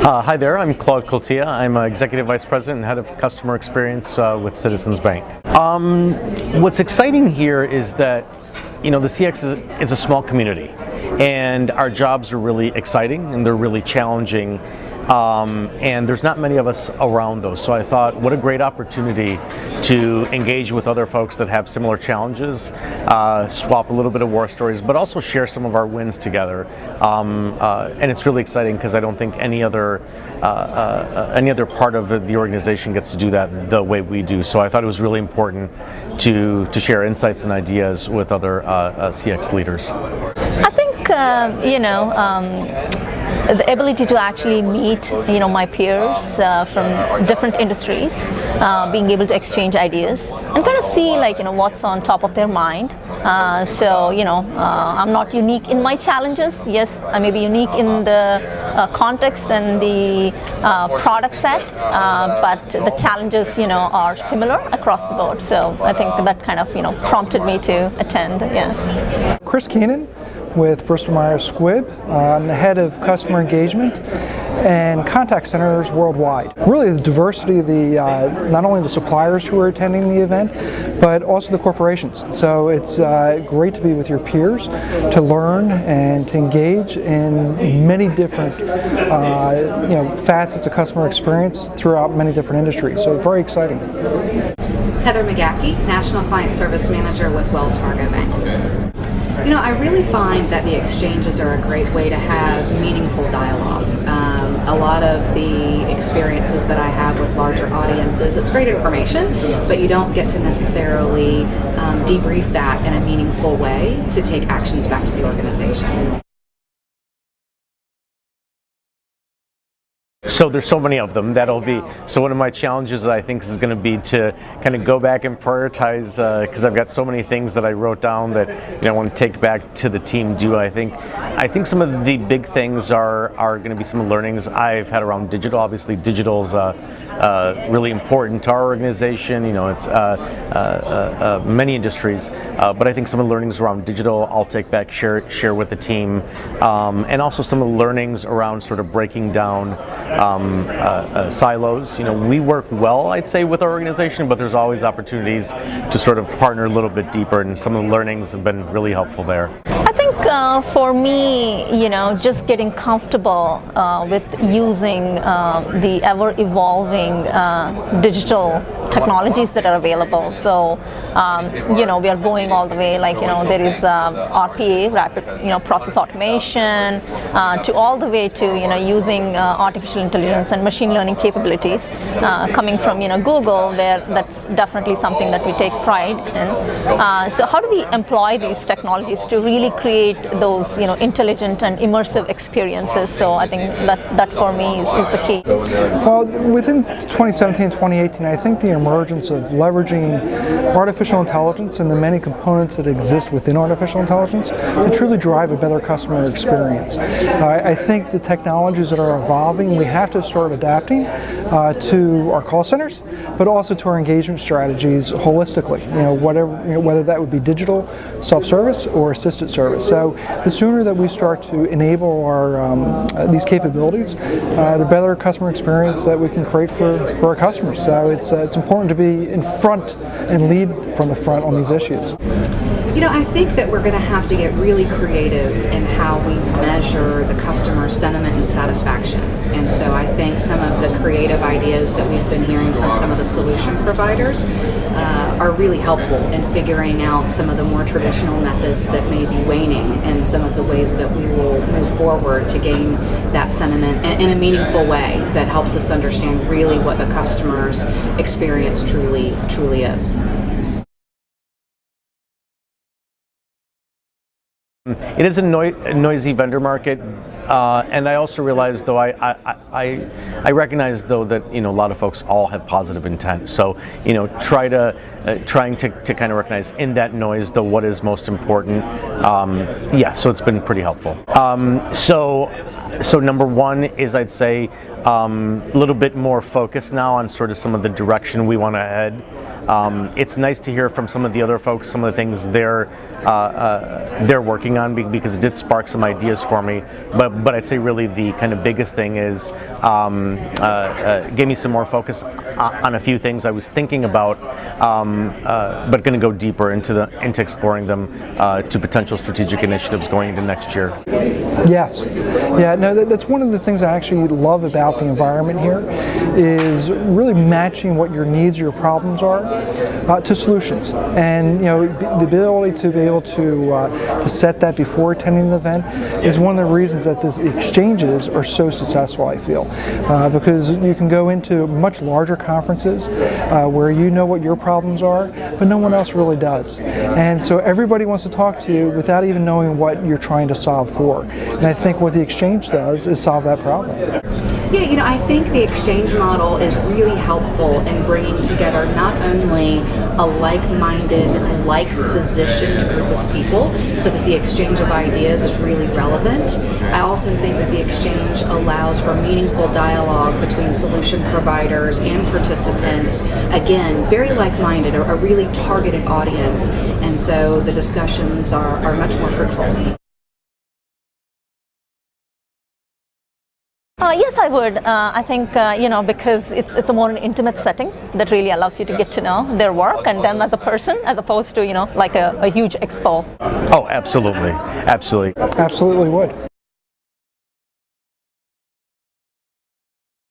Hi there, I'm Claude Coltia. I'm Executive Vice President and Head of Customer Experience with Citizens Bank. What's exciting here is that, the CX is a small community, and our jobs are really exciting and they're really challenging. And there's not many of us around those. So I thought, what a great opportunity to engage with other folks that have similar challenges, swap a little bit of war stories, but also share some of our wins together. And it's really exciting because I don't think any other part of the organization gets to do that the way we do. So I thought it was really important to share insights and ideas with other CX leaders. I think, the ability to actually meet, my peers from different industries, being able to exchange ideas and kind of see, what's on top of their mind. I'm not unique in my challenges. Yes, I may be unique in the context and the product set, but the challenges, are similar across the board. So I think that kind of, prompted me to attend. Yeah. Chris Keenan with Bristol Myers Squibb. I'm the head of customer engagement and contact centers worldwide. Really, the diversity of not only the suppliers who are attending the event, but also the corporations. So it's great to be with your peers, to learn and to engage in many different facets of customer experience throughout many different industries. So very exciting. Heather McGackey, National Client Service Manager with Wells Fargo Bank. I really find that the exchanges are a great way to have meaningful dialogue. A lot of the experiences that I have with larger audiences, it's great information, but you don't get to necessarily debrief that in a meaningful way to take actions back to the organization. So there's so many of them. So one of my challenges I think is going to be to kind of go back and prioritize, because I've got so many things that I wrote down that I want to take back to the team. I think some of the big things are going to be some learnings I've had around digital. Obviously, digital is really important to our organization. It's many industries, but I think some of the learnings around digital I'll take back, share with the team, and also some of the learnings around sort of breaking down silos. We work well, I'd say, with our organization, but there's always opportunities to sort of partner a little bit deeper, and some of the learnings have been really helpful there. I think for me, just getting comfortable with using the ever-evolving digital technologies that are available. So, we are going all the way, there is RPA, rapid, process automation, to all the way to, using artificial intelligence and machine learning capabilities coming from, Google, where that's definitely something that we take pride in. So how do we employ these technologies to really create those, intelligent and immersive experiences? So I think that for me is the key. Well, within 2017, 2018, I think the emergence of leveraging artificial intelligence and the many components that exist within artificial intelligence to truly drive a better customer experience. I think the technologies that are evolving, we have to start adapting to our call centers, but also to our engagement strategies holistically. Whether that would be digital, self-service, or assisted service. So the sooner that we start to enable these capabilities, the better customer experience that we can create for our customers. So it's important to be in front and lead from the front on these issues. I think that we're going to have to get really creative in how we measure the customer sentiment and satisfaction. And so I think some of the creative ideas that we've been hearing from some of the solution providers are really helpful in figuring out some of the more traditional methods that may be waning, and some of the ways that we will move forward to gain that sentiment in a meaningful way that helps us understand really what the customer's experience truly is. It is a noisy vendor market, and I also realize, though, I recognize, though, that a lot of folks all have positive intent. So trying to kind of recognize in that noise, though, what is most important. So it's been pretty helpful. So number one is, I'd say, a little bit more focus now on sort of some of the direction we want to head. It's nice to hear from some of the other folks, some of the things they're working on, because it did spark some ideas for me. But I'd say really the kind of biggest thing is gave me some more focus on a few things I was thinking about, but going to go deeper into exploring them to potential strategic initiatives going into next year. Yes. Yeah, no, that's one of the things I actually love about the environment here is really matching what your needs, your problems are to solutions. And the ability to be able to set that before attending the event is one of the reasons that these exchanges are so successful, I feel. Because you can go into much larger conferences where you know what your problems are, but no one else really does. And so everybody wants to talk to you without even knowing what you're trying to solve for. And I think what the exchange does is solve that problem. Yeah, I think the exchange model is really helpful in bringing together not only a like-minded, like-positioned group of people so that the exchange of ideas is really relevant. I also think that the exchange allows for meaningful dialogue between solution providers and participants. Again, very like-minded, a really targeted audience, and so the discussions are much more fruitful. Yes, I would. I think, because it's a more an intimate setting that really allows you to get to know their work and them as a person, as opposed to, like a huge expo. Oh, absolutely. Absolutely. Absolutely would.